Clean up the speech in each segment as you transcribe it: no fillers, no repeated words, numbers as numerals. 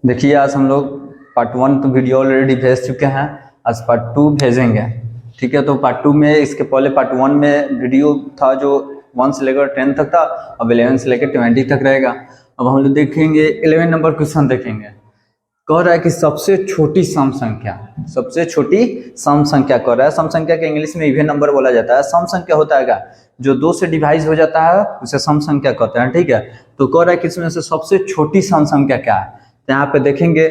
देखिए आज हम लोग पार्ट 1 तो वीडियो ऑलरेडी भेज चुके हैं। आज पार्ट 2 भेजेंगे। ठीक है, तो पार्ट 2 में इसके पहले पार्ट 1 में वीडियो था जो 1 से लेकर 10 तक था। अब 11 से लेकर 20 तक रहेगा। अब हम लोग देखेंगे 11 नंबर क्वेश्चन देखेंगे। कह रहा है कि सबसे छोटी सम संख्या, सबसे छोटी सम संख्या कह रहा है। सम संख्या के इंग्लिश में इवन नंबर बोला जाता है। सम संख्या होता है क्या, जो 2 से डिवाइड हो जाता है उसे सम संख्या कहते हैं। ठीक है, तो कह रहा है कि इसमें से सबसे छोटी सम संख्या क्या है। तो यहाँ पे देखेंगे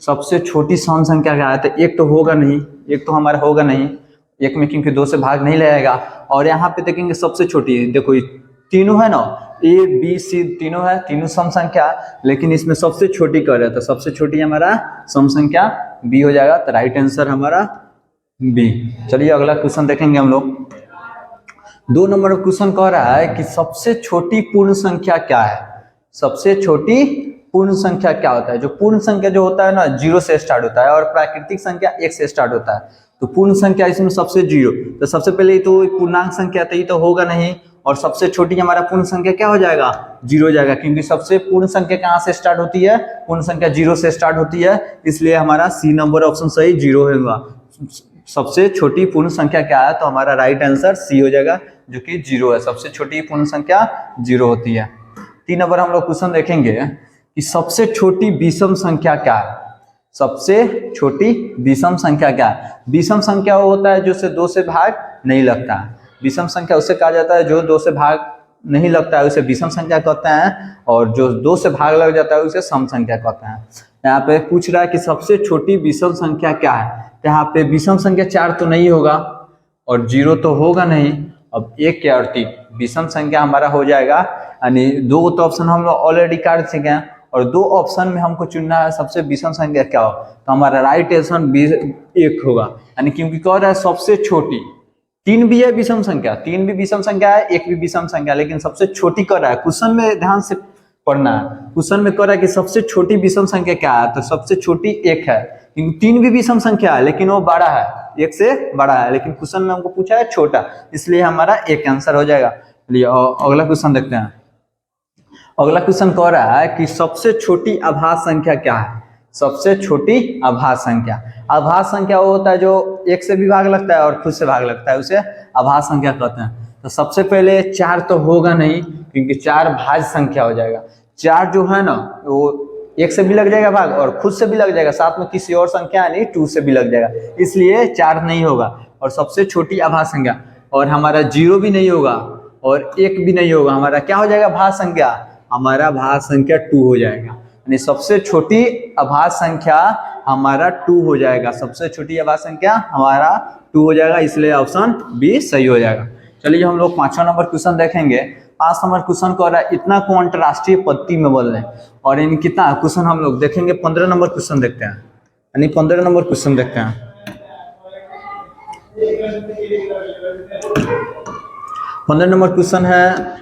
सबसे छोटी सम संख्या क्या है। तो एक तो होगा नहीं, एक तो हमारा होगा नहीं, एक में क्योंकि 2 से भाग नहीं लगेगा। और यहाँ पे देखेंगे सबसे छोटी, देखो ये तीनों है ना, ए बी सी तीनों है, तीनों सम संख्या, लेकिन इसमें सबसे छोटी कह रहे हैं। तो सबसे छोटी हमारा सम संख्या बी हो जाएगा। तो राइट आंसर हमारा बी। चलिए अगला क्वेश्चन देखेंगे हम लोग। 2 नंबर क्वेश्चन कह रहा है कि सबसे छोटी पूर्ण संख्या क्या है। सबसे छोटी पूर्ण संख्या क्या होता है। जो पूर्ण संख्या जो होता है ना 0 से स्टार्ट होता है और प्राकृतिक संख्या 1 से स्टार्ट होता है। तो पूर्ण संख्या इसमें सबसे 0। तो सबसे पहले तो पूर्णांक संख्या तो ये तो होगा नहीं, और सबसे छोटी हमारा पूर्ण संख्या क्या हो जाएगा, 0 हो जाएगा, क्योंकि सबसे पूर्ण संख्या कहाँ से स्टार्ट होती है, पूर्ण संख्या 0 से स्टार्ट होती है। इसलिए हमारा सी नंबर ऑप्शन सही 0 होगा। सबसे छोटी पूर्ण संख्या क्या है, तो हमारा राइट आंसर सी हो जाएगा, जो कि 0 है। सबसे छोटी पूर्ण संख्या 0 होती है। 3 नंबर हम लोग क्वेश्चन देखेंगे कि सबसे छोटी विषम संख्या क्या है। सबसे छोटी विषम संख्या क्या है। विषम संख्या वो होता है जो से 2 से भाग नहीं लगता है। विषम संख्या उसे कहा जाता है जो 2 से भाग नहीं लगता है, उसे विषम संख्या कहते हैं। और जो 2 से भाग लग जाता है उसे सम संख्या कहते हैं। यहाँ पे पूछ रहा है कि सबसे छोटी विषम संख्या क्या है। तो यहाँ पे विषम संख्या 4 तो नहीं होगा और 0 तो होगा नहीं। अब 1 क्या और 3 विषम संख्या हमारा हो जाएगा, यानी 2 तो ऑप्शन हम लोग ऑलरेडी काट चुके हैं और 2 ऑप्शन में हमको चुनना है सबसे विषम संख्या क्या हो। तो हमारा राइट आंसर 1 होगा, यानी क्योंकि कह रहा है सबसे छोटी। 3 भी है विषम संख्या, 3 भी विषम संख्या है, 1 भी विषम संख्या, लेकिन सबसे छोटी कर रहा है। क्वेश्चन में ध्यान से पढ़ना है। क्वेश्चन में कह रहा है कि सबसे छोटी विषम संख्या क्या है, तो सबसे छोटी 1 है, क्योंकि 3 भी विषम संख्या है लेकिन वो बड़ा है, 1 से बड़ा है, लेकिन क्वेश्चन में हमको पूछा है छोटा, इसलिए हमारा 1 आंसर हो जाएगा। चलिए अगला क्वेश्चन देखते हैं। अगला क्वेश्चन कह रहा है कि सबसे छोटी आभास संख्या क्या है। सबसे छोटी आभास संख्या, आभास संख्या वो होता है जो 1 से भी भाग लगता है और खुद से भाग लगता है, उसे आभास संख्या कहते हैं। तो सबसे पहले 4 तो होगा नहीं, क्योंकि 4 भाज्य संख्या हो जाएगा। 4 जो है ना वो 1 से भी लग जाएगा भाग और खुद से भी लग जाएगा, साथ में किसी और संख्या यानी 2 से भी लग जाएगा, इसलिए 4 नहीं होगा। और सबसे छोटी आभास संख्या, और हमारा 0 भी नहीं होगा और 1 भी नहीं होगा, हमारा क्या हो जाएगा भाज्य संख्या, हमारा भाज्य संख्या 2 हो जाएगा। यानी सबसे छोटी आभास संख्या हमारा 2 हो जाएगा। सबसे छोटी आभास संख्या हमारा 2 हो जाएगा, इसलिए ऑप्शन बी सही हो जाएगा। चलिए हम लोग 5वां नंबर क्वेश्चन देखेंगे। 5 नंबर क्वेश्चन कह रहा है इतना को अंतरराष्ट्रीय पत्ती में बदलें। और इन कितना क्वेश्चन हम लोग देखेंगे। 15 नंबर क्वेश्चन देखते हैं, यानी 15 नंबर क्वेश्चन देखते हैं। 15 नंबर क्वेश्चन है,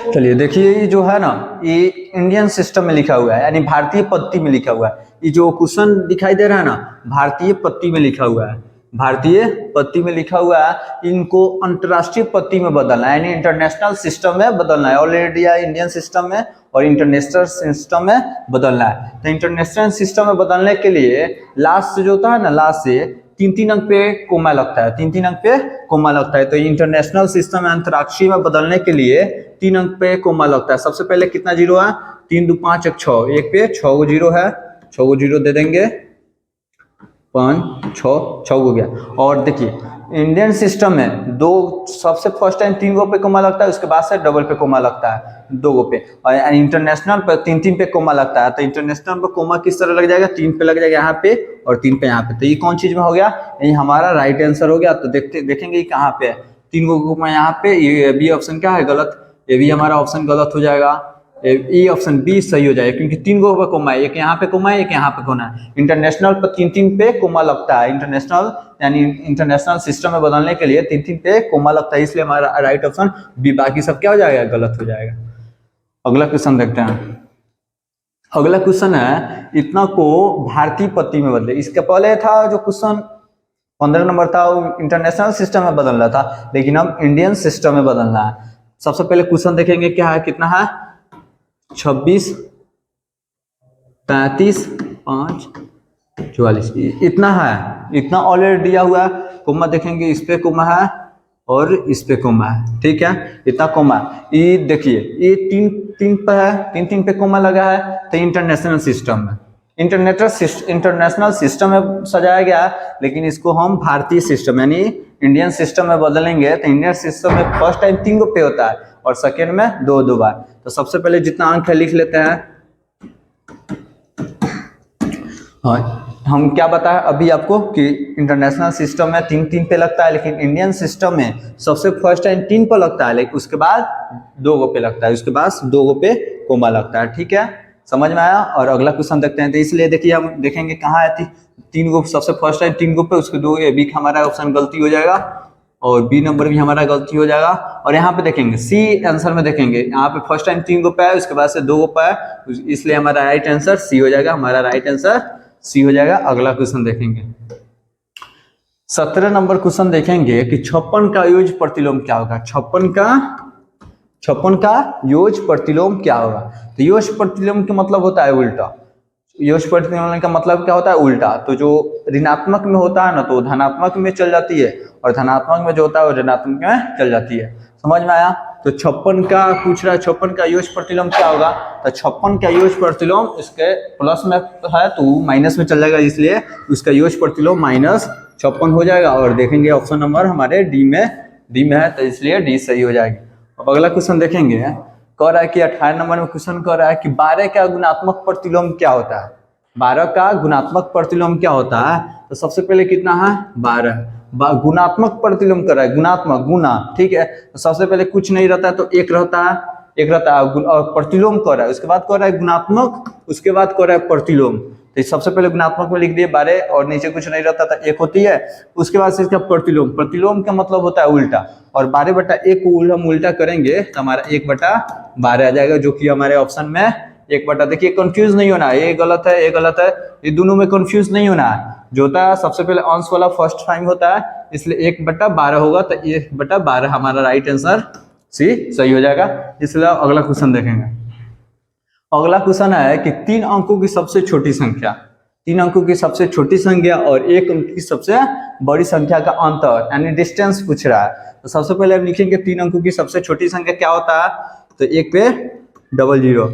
चलिए देखिए ये जो है ना ये इंडियन सिस्टम में लिखा हुआ है, यानी भारतीय पत्ती में लिखा हुआ है। ये जो क्वेश्चन दिखाई दे रहा है ना भारतीय पत्ती में लिखा हुआ है, भारतीय पत्ती में लिखा हुआ है। इनको अंतरराष्ट्रीय पत्ती में बदलना है, यानी इंटरनेशनल सिस्टम में बदलना है। ऑलरेडी इंडियन सिस्टम में और इंटरनेशनल सिस्टम में बदलना है। तो इंटरनेशनल सिस्टम में बदलने के लिए लास्ट जो होता है ना, लास्ट से 3-3 अंक पे कोमा लगता है, 3-3 अंक पे कोमा लगता है। तो इंटरनेशनल सिस्टम में अंतरराष्ट्रीय में बदलने के लिए 3 अंक पे कोमा लगता है। सबसे पहले कितना 0 है, 3 2 5 1 6, 1 पे 6 गो 0 है, 6 गो 0 दे देंगे, 5 6 6 हो गया। और देखिए इंडियन सिस्टम में दो सबसे फर्स्ट टाइम 3 गो पे कोमा लगता है, उसके बाद से डबल पे कोमा लगता है 2 गो पे, और इंटरनेशनल पे 3-3 पे कोमा लगता है। तो इंटरनेशनल पे कोमा किस तरह लग जाएगा, 3 पे लग जाएगा यहाँ पे और 3 पे यहाँ पे। तो ये कौन चीज में हो गया, ये हमारा राइट आंसर हो गया। तो देखेंगे कहाँ पे है, 3 गो कोमा यहाँ पे, ये बी ऑप्शन क्या है गलत, ये भी हमारा ऑप्शन गलत हो जाएगा। ये ऑप्शन बी सही हो जाएगा, क्योंकि 3 गो पे कोमा है, एक यहाँ पे कोमा है, एक यहाँ पे कोमा है। इंटरनेशनल पर 3-3 पे कोमा लगता है, इंटरनेशनल यानी इंटरनेशनल सिस्टम में बदलने के लिए 3-3 पे कोमा लगता है, इसलिए हमारा राइट ऑप्शन बी। बाकी सब क्या हो जाएगा, गलत हो जाएगा। अगला क्वेश्चन देखते हैं। अगला क्वेश्चन है इतना को भारतीय पत्ती में बदले। इसके पहले था जो क्वेश्चन 15 नंबर था वो इंटरनेशनल सिस्टम में बदल रहा था, लेकिन अब इंडियन सिस्टम में बदलना है। सबसे पहले क्वेश्चन देखेंगे क्या है, कितना है 26 33 5 44 इतना है, इतना ऑलरेडी दिया हुआ है। कोमा देखेंगे, इस पे कोमा है और इस पे कोमा है, ठीक है, इतना कोमा है। ये देखिए ये तीन पे है, तीन पे कोमा लगा है, तो इंटरनेशनल सिस्टम में इंटरनेशनल सिस्टम में सजाया गया है, लेकिन इसको हम भारतीय सिस्टम यानी इंडियन सिस्टम में बदलेंगे। तो इंडियन सिस्टम में फर्स्ट टाइम 3 पे होता है और सेकेंड में 2 बार। तो सबसे पहले जितना अंक है लिख लेते हैं। हाँ, हम क्या बताया अभी आपको कि इंटरनेशनल सिस्टम में 3 पे लगता है, लेकिन इंडियन सिस्टम में सबसे फर्स्ट टाइम 3 पे लगता है, लेकिन उसके बाद 2 पे लगता है, उसके बाद 2 पे कोमा लगता है, ठीक है, समझ में आया। और अगला क्वेश्चन देखते हैं। तो इसलिए देखिए हम देखेंगे कहाँ है 3 गो, सबसे फर्स्ट टाइम 3 पे, उसके 2 बी हमारा ऑप्शन गलती हो जाएगा और बी नंबर भी हमारा गलती हो जाएगा। और यहाँ पे देखेंगे सी आंसर में देखेंगे, यहाँ पे फर्स्ट टाइम 3 पे है, उसके बाद से 2 पे है, इसलिए हमारा राइट आंसर सी हो जाएगा, हमारा राइट आंसर सी हो जाएगा। अगला क्वेश्चन देखेंगे 17 नंबर क्वेश्चन देखेंगे कि 56 का योग प्रतिलोम क्या होगा। 56 का योग प्रतिलोम क्या होगा। तो योग प्रतिलोम का मतलब होता है उल्टा। योग प्रतिलोम का मतलब क्या होता है, उल्टा। तो जो ऋणात्मक में होता है ना तो धनात्मक में चल जाती है, और धनात्मक में जो होता है वो ऋणात्मक में चल जाती है। समझ में आया। तो 56 का पूछ रहा है, 56 का योग प्रतिलोम क्या होगा। तो 56 का योग प्रतिलोम इसके प्लस में है तो माइनस में चल जाएगा, इसलिए उसका योग प्रतिलोम -56 हो जाएगा। और देखेंगे ऑप्शन नंबर हमारे डी में है, तो इसलिए डी सही हो जाएगी। अब अगला क्वेश्चन देखेंगे, कह रहा है कि 18 नंबर में क्वेश्चन कह रहा है कि 12 का गुणात्मक प्रतिलोम क्या होता है। 12 का गुणात्मक प्रतिलोम क्या होता है। तो सबसे पहले कितना है 12, गुणात्मक प्रतिलोम कर रहा है, गुणात्मक गुना, ठीक है। तो सबसे पहले कुछ नहीं रहता है तो एक रहता है और प्रतिलोम कर रहा है, उसके बाद कर रहा है गुणात्मक, उसके बाद कर रहा है प्रतिलोम। तो सबसे पहले गुणात्मक में लिख दिए 12 और नीचे कुछ नहीं रहता था 1 होती है, उसके बाद से इसका प्रतिलोम का मतलब होता है उल्टा। और 12/1 को हम उल्टा करेंगे तो हमारा 1/12 आ जाएगा, जो कि हमारे ऑप्शन में 1/। देखिए कंफ्यूज नहीं होना है, ये गलत है ये गलत है, ये दोनों में कंफ्यूज नहीं होना है। जो होता है सबसे पहले अंश वाला फर्स्ट टाइम होता है, इसलिए 1/12 होगा, तो 1/12 हमारा राइट आंसर सी सही हो जाएगा। इसलिए अगला क्वेश्चन देखेंगे। अगला क्वेश्चन है कि 3 अंकों की सबसे छोटी संख्या, 3 अंकों की सबसे छोटी संख्या और 1 अंक की सबसे बड़ी संख्या का अंतर यानी डिस्टेंस पूछ रहा है। तो सबसे पहले हम लिखेंगे 3 अंकों की सबसे छोटी संख्या क्या होता है। तो 1 पे 00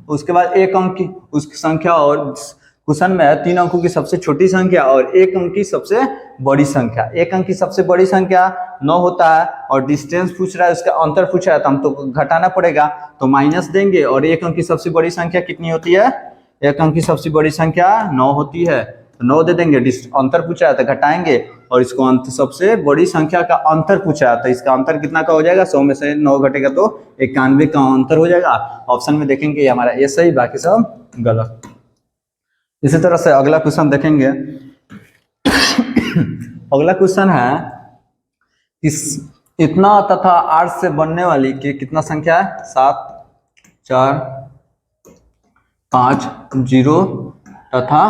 उसके बाद 1 अंक की उसकी संख्या, और क्वेश्चन में है 3 अंकों की सबसे छोटी संख्या और 1 अंक की सबसे बड़ी संख्या। 1 अंक की सबसे बड़ी संख्या 9 होता है और डिस्टेंस पूछ रहा है, उसका अंतर पूछ रहा है, तो हम तो घटाना पड़ेगा, तो माइनस देंगे। और 1 अंक की सबसे बड़ी संख्या कितनी होती है, 1 अंक की सबसे बड़ी संख्या 9 होती है, तो 9 दे देंगे। अंतर पूछा है तो घटाएंगे, और इसको सबसे बड़ी संख्या का अंतर पूछा है, तो इसका अंतर कितना का हो जाएगा, 100 में से 9 घटेगा तो 91 का अंतर हो जाएगा। ऑप्शन में देखेंगे हमारा ये सही, बाकी सब गलत। इसी तरह से अगला क्वेश्चन देखेंगे। अगला क्वेश्चन है इस इतना तथा 8 से बनने वाली की कितना संख्या है, 7 4 5 0 तथा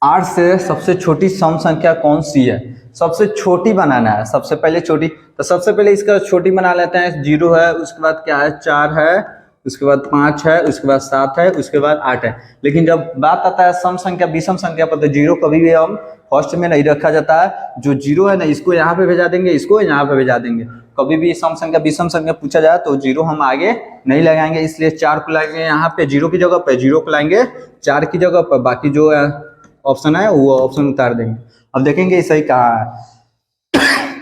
8 से सबसे छोटी सम संख्या कौन सी है। सबसे छोटी बनाना है, सबसे पहले छोटी, तो सबसे पहले इसका छोटी बना लेते हैं। 0 है, उसके बाद क्या है 4 है, उसके बाद 5 है, उसके बाद 7 है, उसके बाद 8 है। लेकिन जब बात आता है सम संख्या विषम संख्या पर, तो 0 कभी भी हम फर्स्ट में नहीं रखा जाता है। जो 0 है ना, इसको यहाँ पे भेजा देंगे, इसको यहाँ पे भेजा देंगे। कभी भी सम संख्या विषम संख्या पूछा जाए तो 0 हम आगे नहीं लगाएंगे, इसलिए 4 को लाएंगे यहाँ पे 0 की जगह पे, 0 को लाएंगे 4 की जगह पर, बाकी जो ऑप्शन है वो ऑप्शन उतार देंगे। अब देखेंगे सही कहाँ है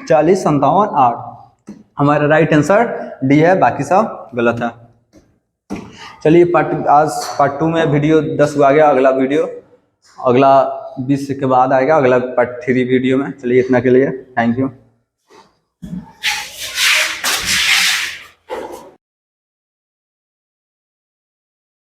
40 57 8, हमारा राइट आंसर डी है, बाकी सब गलत है। चलिए आज पार्ट 2 में वीडियो 10 आ गया, अगला 20 के बाद आएगा अगला पार्ट 3 वीडियो में। चलिए इतना के लिए थैंक यू।